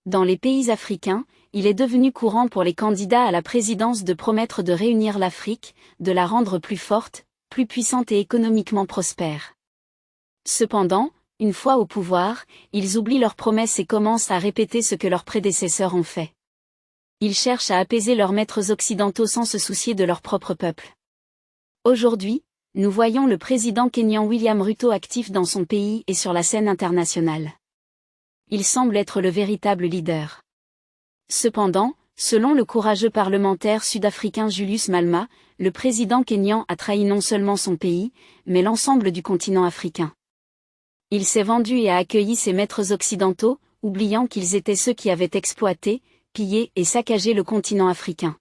Dans les pays africains, il est devenu courant pour les candidats à la présidence de promettre de réunir l'Afrique, de la rendre plus forte, plus puissante et économiquement prospère. Cependant, une fois au pouvoir, ils oublient leurs promesses et commencent à répéter ce que leurs prédécesseurs ont fait. Ils cherchent à apaiser leurs maîtres occidentaux sans se soucier de leur propre peuple. Aujourd'hui, nous voyons le président kényan William Ruto actif dans son pays et sur la scène internationale. Il semble être le véritable leader. Cependant, selon le courageux parlementaire sud-africain Julius Malema, le président kényan a trahi non seulement son pays, mais l'ensemble du continent africain. Il s'est vendu et a accueilli ses maîtres occidentaux, oubliant qu'ils étaient ceux qui avaient exploité, pillé et saccagé le continent africain.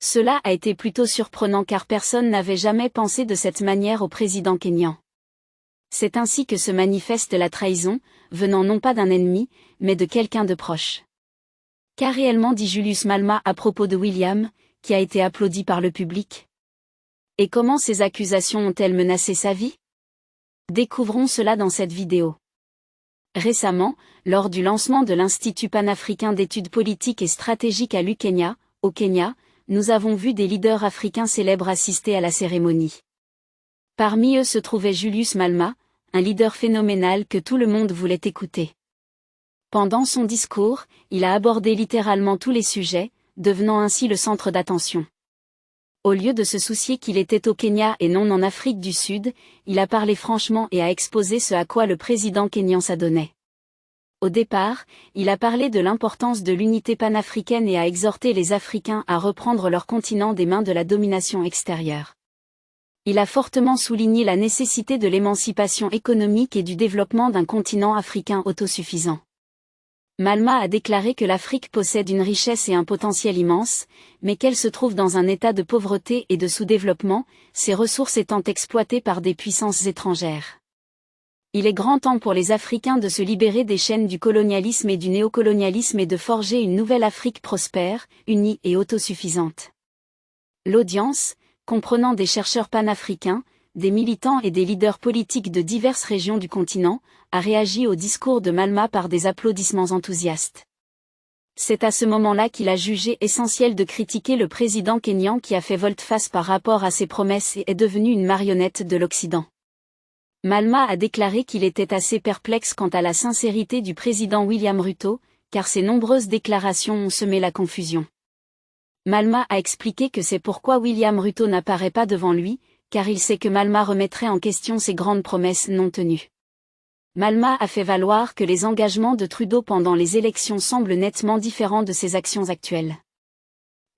Cela a été plutôt surprenant car personne n'avait jamais pensé de cette manière au président kényan. C'est ainsi que se manifeste la trahison, venant non pas d'un ennemi, mais de quelqu'un de proche. Qu'a réellement dit Julius Malema à propos de William, qui a été applaudi par le public? Et comment ces accusations ont-elles menacé sa vie? Découvrons cela dans cette vidéo. Récemment, lors du lancement de l'Institut panafricain d'études politiques et stratégiques à l'Ukenya, au Kenya, nous avons vu des leaders africains célèbres assister à la cérémonie. Parmi eux se trouvait Julius Malema, un leader phénoménal que tout le monde voulait écouter. Pendant son discours, il a abordé littéralement tous les sujets, devenant ainsi le centre d'attention. Au lieu de se soucier qu'il était au Kenya et non en Afrique du Sud, il a parlé franchement et a exposé ce à quoi le président kényan s'adonnait. Au départ, il a parlé de l'importance de l'unité panafricaine et a exhorté les Africains à reprendre leur continent des mains de la domination extérieure. Il a fortement souligné la nécessité de l'émancipation économique et du développement d'un continent africain autosuffisant. Malema a déclaré que l'Afrique possède une richesse et un potentiel immense, mais qu'elle se trouve dans un état de pauvreté et de sous-développement, ses ressources étant exploitées par des puissances étrangères. Il est grand temps pour les Africains de se libérer des chaînes du colonialisme et du néocolonialisme et de forger une nouvelle Afrique prospère, unie et autosuffisante. L'audience, comprenant des chercheurs panafricains, des militants et des leaders politiques de diverses régions du continent, a réagi au discours de Malema par des applaudissements enthousiastes. C'est à ce moment-là qu'il a jugé essentiel de critiquer le président kényan qui a fait volte-face par rapport à ses promesses et est devenu une marionnette de l'Occident. Malema a déclaré qu'il était assez perplexe quant à la sincérité du président William Ruto, car ses nombreuses déclarations ont semé la confusion. Malema a expliqué que c'est pourquoi William Ruto n'apparaît pas devant lui, car il sait que Malema remettrait en question ses grandes promesses non tenues. Malema a fait valoir que les engagements de Trudeau pendant les élections semblent nettement différents de ses actions actuelles.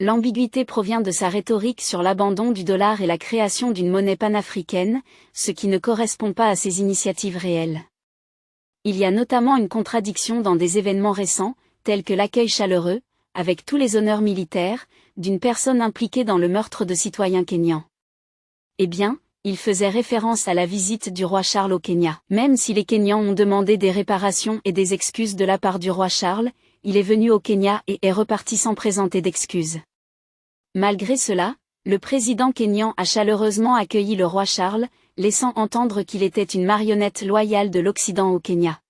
L'ambiguïté provient de sa rhétorique sur l'abandon du dollar et la création d'une monnaie panafricaine, ce qui ne correspond pas à ses initiatives réelles. Il y a notamment une contradiction dans des événements récents, tels que l'accueil chaleureux, avec tous les honneurs militaires, d'une personne impliquée dans le meurtre de citoyens kényans. Eh bien, il faisait référence à la visite du roi Charles au Kenya. Même si les Kenyans ont demandé des réparations et des excuses de la part du roi Charles, il est venu au Kenya et est reparti sans présenter d'excuses. Malgré cela, le président kényan a chaleureusement accueilli le roi Charles, laissant entendre qu'il était une marionnette loyale de l'Occident au Kenya.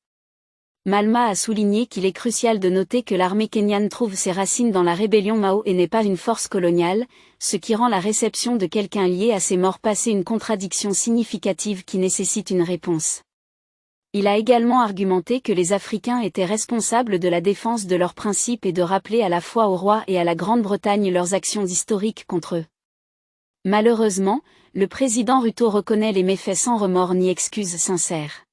Malema a souligné qu'il est crucial de noter que l'armée kenyane trouve ses racines dans la rébellion Mao et n'est pas une force coloniale, ce qui rend la réception de quelqu'un lié à ses morts passés une contradiction significative qui nécessite une réponse. Il a également argumenté que les Africains étaient responsables de la défense de leurs principes et de rappeler à la fois au roi et à la Grande-Bretagne leurs actions historiques contre eux. Malheureusement, le président Ruto reconnaît les méfaits sans remords ni excuses sincères.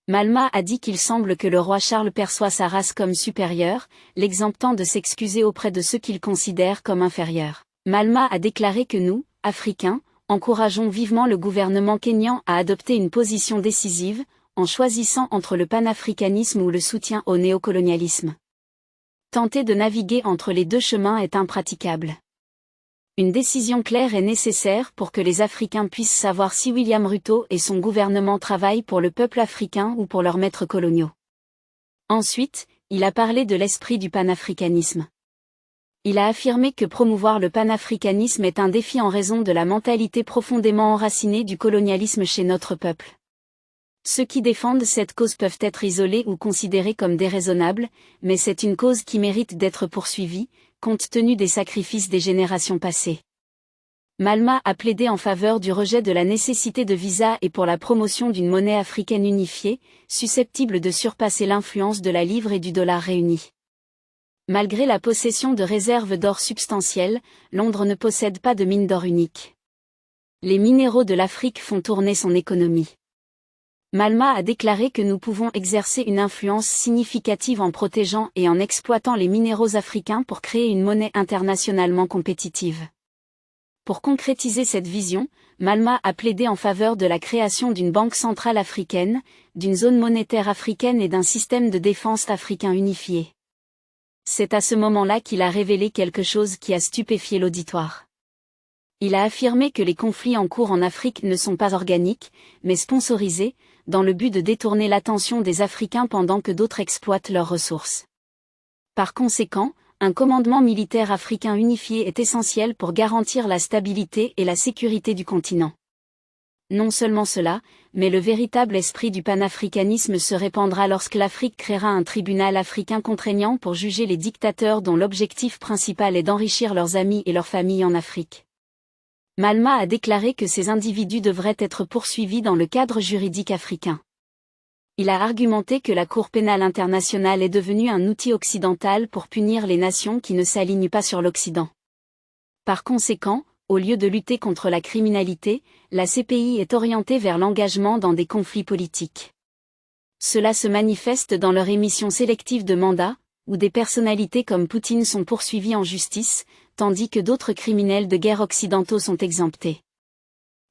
Malema a dit qu'il semble que le roi Charles perçoit sa race comme supérieure, l'exemptant de s'excuser auprès de ceux qu'il considère comme inférieurs. Malema a déclaré que nous, Africains, encourageons vivement le gouvernement kényan à adopter une position décisive, en choisissant entre le panafricanisme ou le soutien au néocolonialisme. Tenter de naviguer entre les deux chemins est impraticable. Une décision claire est nécessaire pour que les Africains puissent savoir si William Ruto et son gouvernement travaillent pour le peuple africain ou pour leurs maîtres coloniaux. Ensuite, il a parlé de l'esprit du panafricanisme. Il a affirmé que promouvoir le panafricanisme est un défi en raison de la mentalité profondément enracinée du colonialisme chez notre peuple. Ceux qui défendent cette cause peuvent être isolés ou considérés comme déraisonnables, mais c'est une cause qui mérite d'être poursuivie, compte tenu des sacrifices des générations passées. Malma a plaidé en faveur du rejet de la nécessité de visa et pour la promotion d'une monnaie africaine unifiée, susceptible de surpasser l'influence de la livre et du dollar réunis. Malgré la possession de réserves d'or substantielles, Londres ne possède pas de mine d'or unique. Les minéraux de l'Afrique font tourner son économie. Malma a déclaré que nous pouvons exercer une influence significative en protégeant et en exploitant les minéraux africains pour créer une monnaie internationalement compétitive. Pour concrétiser cette vision, Malma a plaidé en faveur de la création d'une banque centrale africaine, d'une zone monétaire africaine et d'un système de défense africain unifié. C'est à ce moment-là qu'il a révélé quelque chose qui a stupéfié l'auditoire. Il a affirmé que les conflits en cours en Afrique ne sont pas organiques, mais sponsorisés, dans le but de détourner l'attention des Africains pendant que d'autres exploitent leurs ressources. Par conséquent, un commandement militaire africain unifié est essentiel pour garantir la stabilité et la sécurité du continent. Non seulement cela, mais le véritable esprit du panafricanisme se répandra lorsque l'Afrique créera un tribunal africain contraignant pour juger les dictateurs dont l'objectif principal est d'enrichir leurs amis et leurs familles en Afrique. Malma a déclaré que ces individus devraient être poursuivis dans le cadre juridique africain. Il a argumenté que la Cour pénale internationale est devenue un outil occidental pour punir les nations qui ne s'alignent pas sur l'Occident. Par conséquent, au lieu de lutter contre la criminalité, la CPI est orientée vers l'engagement dans des conflits politiques. Cela se manifeste dans leur émission sélective de mandats, où des personnalités comme Poutine sont poursuivies en justice, tandis que d'autres criminels de guerre occidentaux sont exemptés.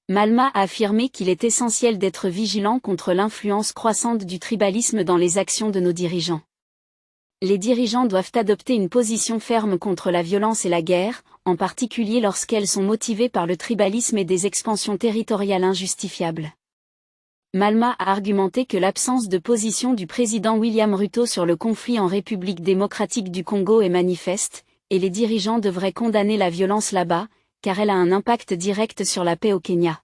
Malma a affirmé qu'il est essentiel d'être vigilant contre l'influence croissante du tribalisme dans les actions de nos dirigeants. Les dirigeants doivent adopter une position ferme contre la violence et la guerre, en particulier lorsqu'elles sont motivées par le tribalisme et des expansions territoriales injustifiables. Malma a argumenté que l'absence de position du président William Ruto sur le conflit en République démocratique du Congo est manifeste, et les dirigeants devraient condamner la violence là-bas, car elle a un impact direct sur la paix au Kenya.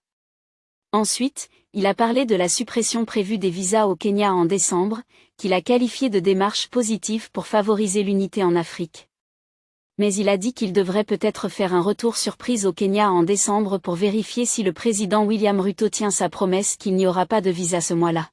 Ensuite, il a parlé de la suppression prévue des visas au Kenya en décembre, qu'il a qualifiée de démarche positive pour favoriser l'unité en Afrique. Mais il a dit qu'il devrait peut-être faire un retour surprise au Kenya en décembre pour vérifier si le président William Ruto tient sa promesse qu'il n'y aura pas de visa ce mois-là.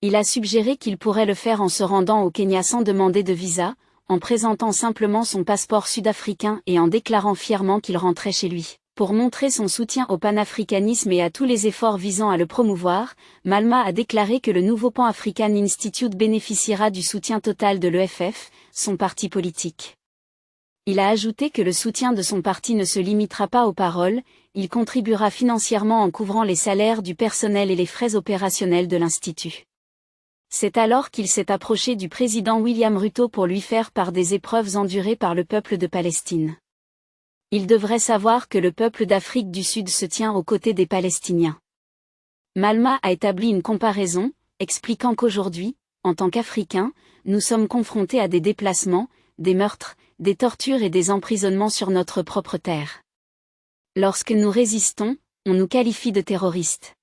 Il a suggéré qu'il pourrait le faire en se rendant au Kenya sans demander de visa, en présentant simplement son passeport sud-africain et en déclarant fièrement qu'il rentrait chez lui. Pour montrer son soutien au panafricanisme et à tous les efforts visant à le promouvoir, Malma a déclaré que le nouveau Pan African Institute bénéficiera du soutien total de l'EFF, son parti politique. Il a ajouté que le soutien de son parti ne se limitera pas aux paroles, il contribuera financièrement en couvrant les salaires du personnel et les frais opérationnels de l'Institut. C'est alors qu'il s'est approché du président William Ruto pour lui faire part des épreuves endurées par le peuple de Palestine. Il devrait savoir que le peuple d'Afrique du Sud se tient aux côtés des Palestiniens. Malma a établi une comparaison, expliquant qu'aujourd'hui, en tant qu'Africains, nous sommes confrontés à des déplacements, des meurtres, des tortures et des emprisonnements sur notre propre terre. Lorsque nous résistons, on nous qualifie de terroristes.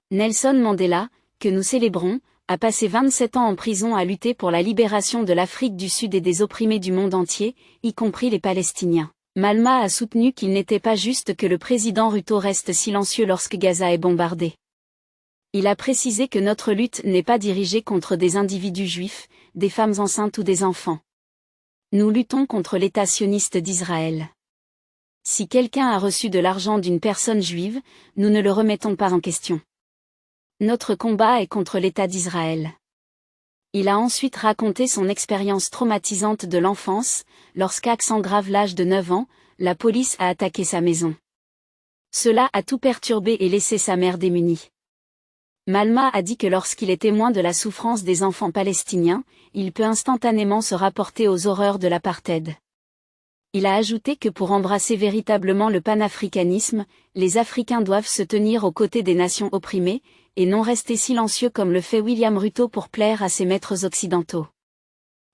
Nelson Mandela, que nous célébrons, a passé 27 ans en prison à lutter pour la libération de l'Afrique du Sud et des opprimés du monde entier, y compris les Palestiniens. Malma a soutenu qu'il n'était pas juste que le président Ruto reste silencieux lorsque Gaza est bombardé. Il a précisé que notre lutte n'est pas dirigée contre des individus juifs, des femmes enceintes ou des enfants. Nous luttons contre l'État sioniste d'Israël. Si quelqu'un a reçu de l'argent d'une personne juive, nous ne le remettons pas en question. Notre combat est contre l'État d'Israël. Il a ensuite raconté son expérience traumatisante de l'enfance, lorsqu'à Grave l'âge de 9 ans, la police a attaqué sa maison. Cela a tout perturbé et laissé sa mère démunie. Malma a dit que lorsqu'il est témoin de la souffrance des enfants palestiniens, il peut instantanément se rapporter aux horreurs de l'apartheid. Il a ajouté que pour embrasser véritablement le panafricanisme, les Africains doivent se tenir aux côtés des nations opprimées, et non rester silencieux comme le fait William Ruto pour plaire à ses maîtres occidentaux.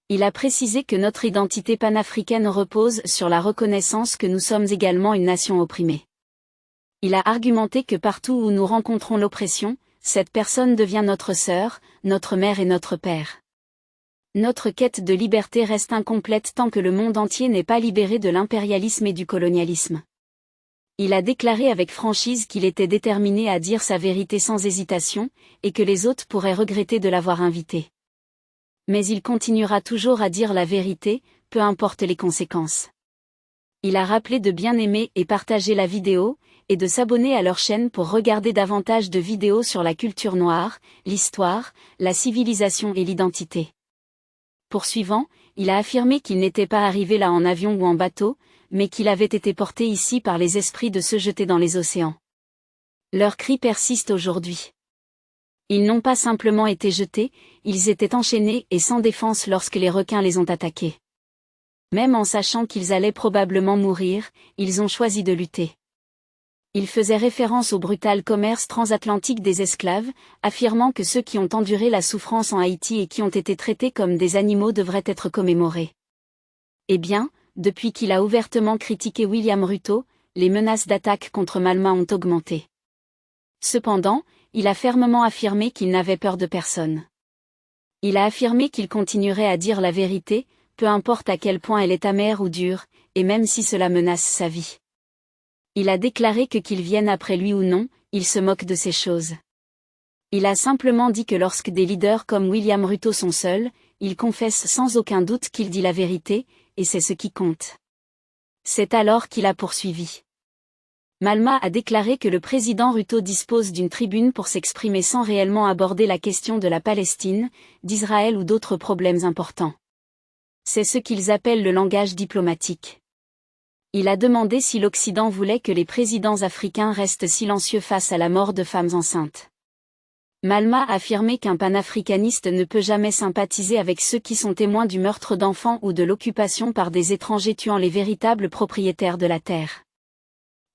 Il a précisé que notre identité panafricaine repose sur la reconnaissance que nous sommes également une nation opprimée. Il a argumenté que partout où nous rencontrons l'oppression, Cette personne devient notre sœur, notre mère et notre père. Notre quête de liberté reste incomplète tant que le monde entier n'est pas libéré de l'impérialisme et du colonialisme. Il a déclaré avec franchise qu'il était déterminé à dire sa vérité sans hésitation, et que les autres pourraient regretter de l'avoir invité. Mais il continuera toujours à dire la vérité, peu importe les conséquences. Il a rappelé de bien aimer et partager la vidéo, et de s'abonner à leur chaîne pour regarder davantage de vidéos sur la culture noire, l'histoire, la civilisation et l'identité. Poursuivant, il a affirmé qu'il n'était pas arrivé là en avion ou en bateau, mais qu'il avait été porté ici par les esprits de se jeter dans les océans. Leurs cris persistent aujourd'hui. Ils n'ont pas simplement été jetés, ils étaient enchaînés et sans défense lorsque les requins les ont attaqués. Même en sachant qu'ils allaient probablement mourir, ils ont choisi de lutter. Il faisait référence au brutal commerce transatlantique des esclaves, affirmant que ceux qui ont enduré la souffrance en Haïti et qui ont été traités comme des animaux devraient être commémorés. Eh bien, depuis qu'il a ouvertement critiqué William Ruto, les menaces d'attaque contre Malma ont augmenté. Cependant, il a fermement affirmé qu'il n'avait peur de personne. Il a affirmé qu'il continuerait à dire la vérité, peu importe à quel point elle est amère ou dure, et même si cela menace sa vie. Il a déclaré que qu'ils viennent après lui ou non, il se moque de ces choses. Il a simplement dit que lorsque des leaders comme William Ruto sont seuls, il confesse sans aucun doute qu'il dit la vérité, et c'est ce qui compte. C'est alors qu'il a poursuivi. Malma a déclaré que le président Ruto dispose d'une tribune pour s'exprimer sans réellement aborder la question de la Palestine, d'Israël ou d'autres problèmes importants. C'est ce qu'ils appellent le langage diplomatique. Il a demandé si l'Occident voulait que les présidents africains restent silencieux face à la mort de femmes enceintes. Malma a affirmé qu'un panafricaniste ne peut jamais sympathiser avec ceux qui sont témoins du meurtre d'enfants ou de l'occupation par des étrangers tuant les véritables propriétaires de la terre.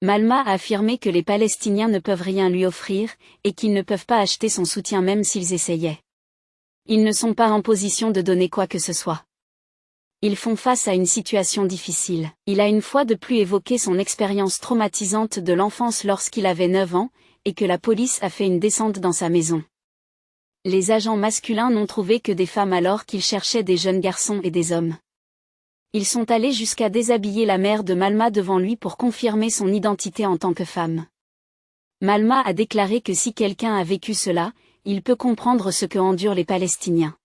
Malma a affirmé que les Palestiniens ne peuvent rien lui offrir, et qu'ils ne peuvent pas acheter son soutien même s'ils essayaient. Ils ne sont pas en position de donner quoi que ce soit. Ils font face à une situation difficile. Il a une fois de plus évoqué son expérience traumatisante de l'enfance lorsqu'il avait 9 ans, et que la police a fait une descente dans sa maison. Les agents masculins n'ont trouvé que des femmes alors qu'ils cherchaient des jeunes garçons et des hommes. Ils sont allés jusqu'à déshabiller la mère de Malma devant lui pour confirmer son identité en tant que femme. Malma a déclaré que si quelqu'un a vécu cela, il peut comprendre ce que endurent les Palestiniens.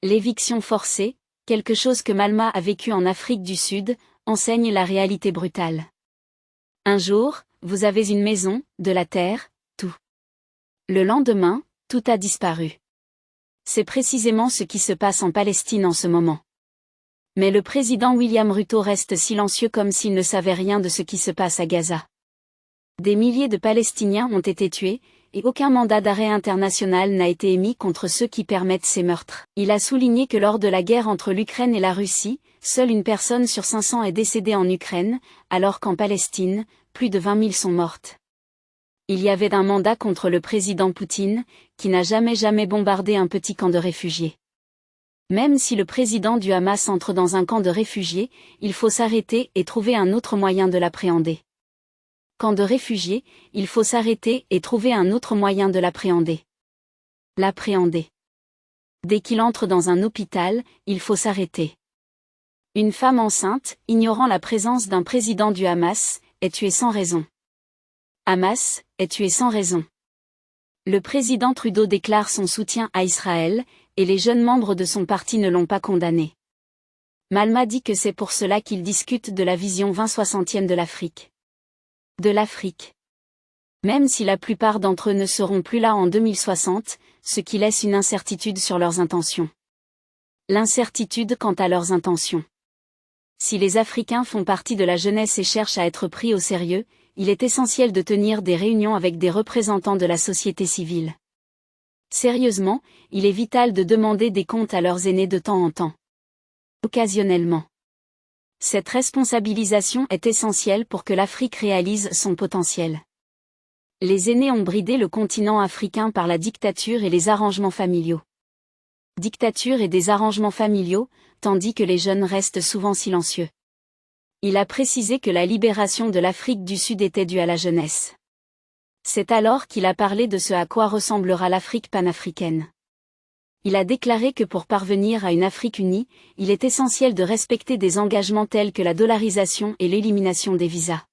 L'éviction forcée, quelque chose que Malma a vécu en Afrique du Sud, enseigne la réalité brutale. Un jour, vous avez une maison, de la terre, tout. Le lendemain, tout a disparu. C'est précisément ce qui se passe en Palestine en ce moment. Mais le président William Ruto reste silencieux comme s'il ne savait rien de ce qui se passe à Gaza. Des milliers de Palestiniens ont été tués, et aucun mandat d'arrêt international n'a été émis contre ceux qui permettent ces meurtres. Il a souligné que lors de la guerre entre l'Ukraine et la Russie, seule une personne sur 500 est décédée en Ukraine, alors qu'en Palestine, plus de 20 000 sont mortes. Il y avait un mandat contre le président Poutine, qui n'a jamais bombardé un petit camp de réfugiés. Même si le président du Hamas entre dans un camp de réfugiés, il faut s'arrêter et trouver un autre moyen de l'appréhender. Camp de réfugiés, il faut s'arrêter et trouver un autre moyen de l'appréhender. L'appréhender. Dès qu'il entre dans un hôpital, il faut s'arrêter. Une femme enceinte, ignorant la présence d'un président du Hamas, est tuée sans raison. Hamas est tué sans raison. Le président Trudeau déclare son soutien à Israël, et les jeunes membres de son parti ne l'ont pas condamné. Malma dit que c'est pour cela qu'il discute de la vision 2060e de l'Afrique. De l'Afrique. Même si la plupart d'entre eux ne seront plus là en 2060, ce qui laisse une incertitude sur leurs intentions. L'incertitude quant à leurs intentions. Si les Africains font partie de la jeunesse et cherchent à être pris au sérieux, il est essentiel de tenir des réunions avec des représentants de la société civile. Sérieusement, il est vital de demander des comptes à leurs aînés de temps en temps. Occasionnellement. Cette responsabilisation est essentielle pour que l'Afrique réalise son potentiel. Les aînés ont bridé le continent africain par la dictature et les arrangements familiaux. Dictature et des arrangements familiaux, tandis que les jeunes restent souvent silencieux. Il a précisé que la libération de l'Afrique du Sud était due à la jeunesse. C'est alors qu'il a parlé de ce à quoi ressemblera l'Afrique panafricaine. Il a déclaré que pour parvenir à une Afrique unie, il est essentiel de respecter des engagements tels que la dollarisation et l'élimination des visas.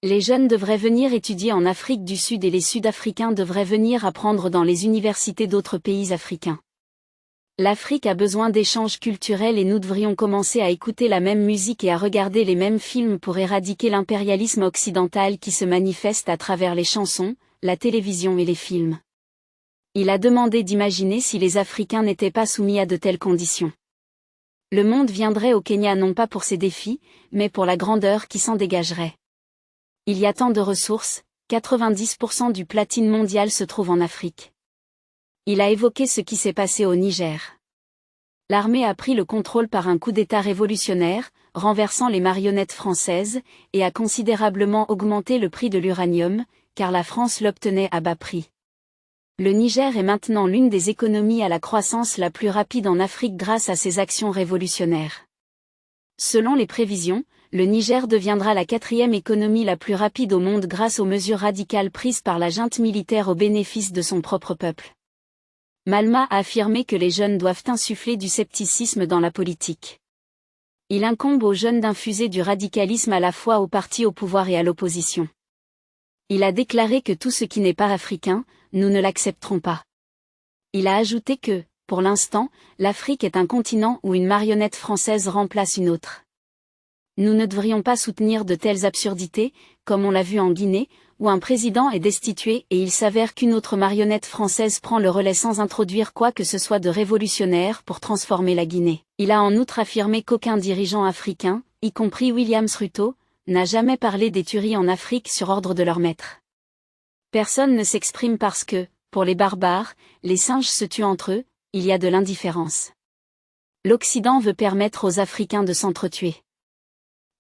Les jeunes devraient venir étudier en Afrique du Sud et les Sud-Africains devraient venir apprendre dans les universités d'autres pays africains. L'Afrique a besoin d'échanges culturels et nous devrions commencer à écouter la même musique et à regarder les mêmes films pour éradiquer l'impérialisme occidental qui se manifeste à travers les chansons, la télévision et les films. Il a demandé d'imaginer si les Africains n'étaient pas soumis à de telles conditions. Le monde viendrait au Kenya non pas pour ses défis, mais pour la grandeur qui s'en dégagerait. Il y a tant de ressources, 90% du platine mondial se trouve en Afrique. Il a évoqué ce qui s'est passé au Niger. L'armée a pris le contrôle par un coup d'État révolutionnaire, renversant les marionnettes françaises, et a considérablement augmenté le prix de l'uranium, car la France l'obtenait à bas prix. Le Niger est maintenant l'une des économies à la croissance la plus rapide en Afrique grâce à ses actions révolutionnaires. Selon les prévisions, le Niger deviendra la 4e économie la plus rapide au monde grâce aux mesures radicales prises par la junte militaire au bénéfice de son propre peuple. Malma a affirmé que les jeunes doivent insuffler du scepticisme dans la politique. Il incombe aux jeunes d'infuser du radicalisme à la fois aux partis au pouvoir et à l'opposition. Il a déclaré que tout ce qui n'est pas africain, nous ne l'accepterons pas. Il a ajouté que, pour l'instant, l'Afrique est un continent où une marionnette française remplace une autre. Nous ne devrions pas soutenir de telles absurdités, comme on l'a vu en Guinée, où un président est destitué et il s'avère qu'une autre marionnette française prend le relais sans introduire quoi que ce soit de révolutionnaire pour transformer la Guinée. Il a en outre affirmé qu'aucun dirigeant africain, y compris William Ruto, n'a jamais parlé des tueries en Afrique sur ordre de leur maître. Personne ne s'exprime parce que, pour les barbares, les singes se tuent entre eux, il y a de l'indifférence. L'Occident veut permettre aux Africains de s'entretuer.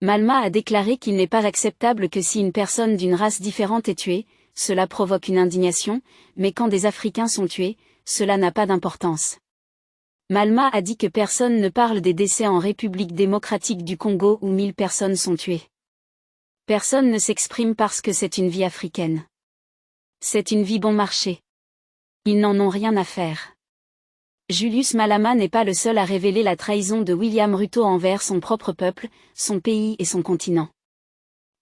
Malma a déclaré qu'il n'est pas acceptable que si une personne d'une race différente est tuée, cela provoque une indignation, mais quand des Africains sont tués, cela n'a pas d'importance. Malma a dit que personne ne parle des décès en République démocratique du Congo où 1000 personnes sont tuées. Personne ne s'exprime parce que c'est une vie africaine. C'est une vie bon marché. Ils n'en ont rien à faire. Julius Malema n'est pas le seul à révéler la trahison de William Ruto envers son propre peuple, son pays et son continent.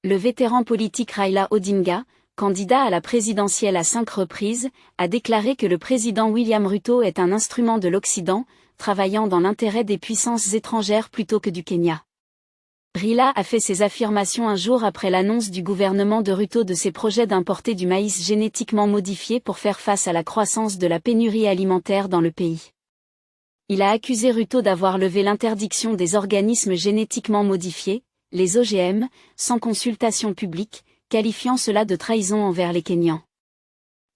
Le vétéran politique Raila Odinga, candidat à la présidentielle à 5 reprises, a déclaré que le président William Ruto est un instrument de l'Occident, travaillant dans l'intérêt des puissances étrangères plutôt que du Kenya. Raila a fait ces affirmations un jour après l'annonce du gouvernement de Ruto de ses projets d'importer du maïs génétiquement modifié pour faire face à la croissance de la pénurie alimentaire dans le pays. Il a accusé Ruto d'avoir levé l'interdiction des organismes génétiquement modifiés, les OGM, sans consultation publique, qualifiant cela de trahison envers les Kenyans.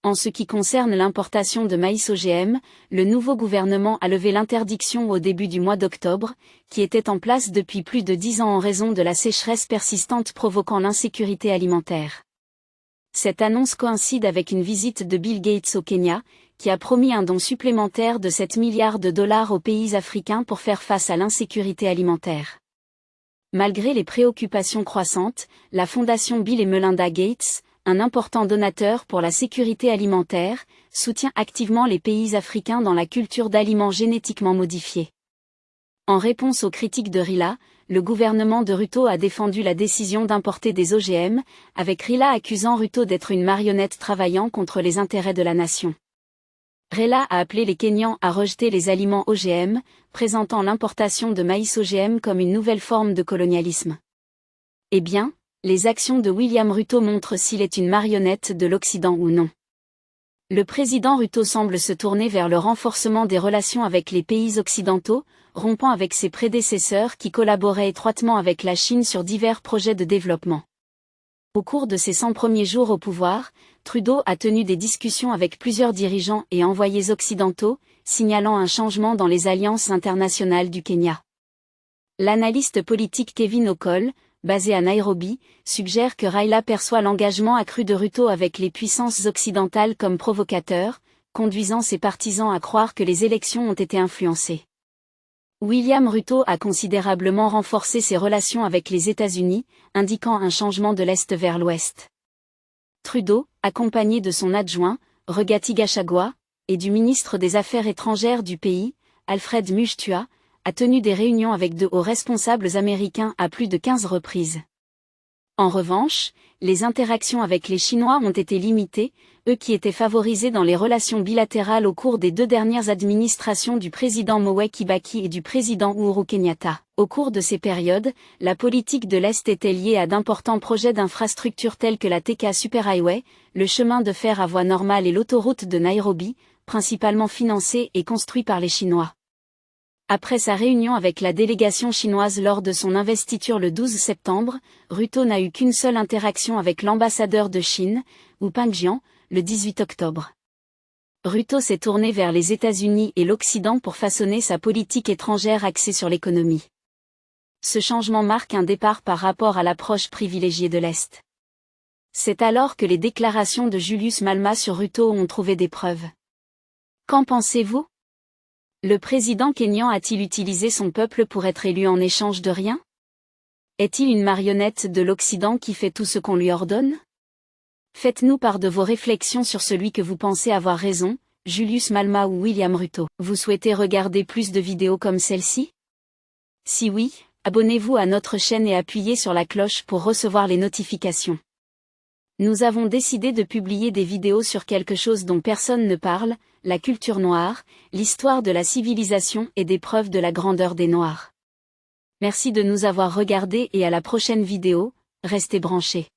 En ce qui concerne l'importation de maïs OGM, le nouveau gouvernement a levé l'interdiction au début du mois d'octobre, qui était en place depuis plus de 10 ans en raison de la sécheresse persistante provoquant l'insécurité alimentaire. Cette annonce coïncide avec une visite de Bill Gates au Kenya, qui a promis un don supplémentaire de 7 milliards de dollars aux pays africains pour faire face à l'insécurité alimentaire. Malgré les préoccupations croissantes, la fondation Bill et Melinda Gates, un important donateur pour la sécurité alimentaire, soutient activement les pays africains dans la culture d'aliments génétiquement modifiés. En réponse aux critiques de Raila, le gouvernement de Ruto a défendu la décision d'importer des OGM, avec Raila accusant Ruto d'être une marionnette travaillant contre les intérêts de la nation. Raila a appelé les Kenyans à rejeter les aliments OGM, présentant l'importation de maïs OGM comme une nouvelle forme de colonialisme. Eh bien, les actions de William Ruto montrent s'il est une marionnette de l'Occident ou non. Le président Ruto semble se tourner vers le renforcement des relations avec les pays occidentaux, rompant avec ses prédécesseurs qui collaboraient étroitement avec la Chine sur divers projets de développement. Au cours de ses 100 premiers jours au pouvoir, Trudeau a tenu des discussions avec plusieurs dirigeants et envoyés occidentaux, signalant un changement dans les alliances internationales du Kenya. L'analyste politique Kevin O'Connell, basé à Nairobi, suggère que Raila perçoit l'engagement accru de Ruto avec les puissances occidentales comme provocateur, conduisant ses partisans à croire que les élections ont été influencées. William Ruto a considérablement renforcé ses relations avec les États-Unis, indiquant un changement de l'Est vers l'Ouest. Trudeau, accompagné de son adjoint, Rigathi Gachagua, et du ministre des Affaires étrangères du pays, Alfred Mushtua, a tenu des réunions avec de hauts responsables américains à plus de 15 reprises. En revanche, les interactions avec les Chinois ont été limitées, eux qui étaient favorisés dans les relations bilatérales au cours des 2 dernières administrations du président Mwai Kibaki et du président Uhuru Kenyatta. Au cours de ces périodes, la politique de l'Est était liée à d'importants projets d'infrastructures tels que la Thika Superhighway, le chemin de fer à voie normale et l'autoroute de Nairobi, principalement financés et construits par les Chinois. Après sa réunion avec la délégation chinoise lors de son investiture le 12 septembre, Ruto n'a eu qu'une seule interaction avec l'ambassadeur de Chine, Wu Pengjian, le 18 octobre. Ruto s'est tourné vers les États-Unis et l'Occident pour façonner sa politique étrangère axée sur l'économie. Ce changement marque un départ par rapport à l'approche privilégiée de l'Est. C'est alors que les déclarations de Julius Malema sur Ruto ont trouvé des preuves. Qu'en pensez-vous ? Le président kényan a-t-il utilisé son peuple pour être élu en échange de rien ? Est-il une marionnette de l'Occident qui fait tout ce qu'on lui ordonne ? Faites-nous part de vos réflexions sur celui que vous pensez avoir raison, Julius Malema ou William Ruto. Vous souhaitez regarder plus de vidéos comme celle-ci ? Si oui, abonnez-vous à notre chaîne et appuyez sur la cloche pour recevoir les notifications. Nous avons décidé de publier des vidéos sur quelque chose dont personne ne parle, la culture noire, l'histoire de la civilisation et des preuves de la grandeur des Noirs. Merci de nous avoir regardés et à la prochaine vidéo, restez branchés.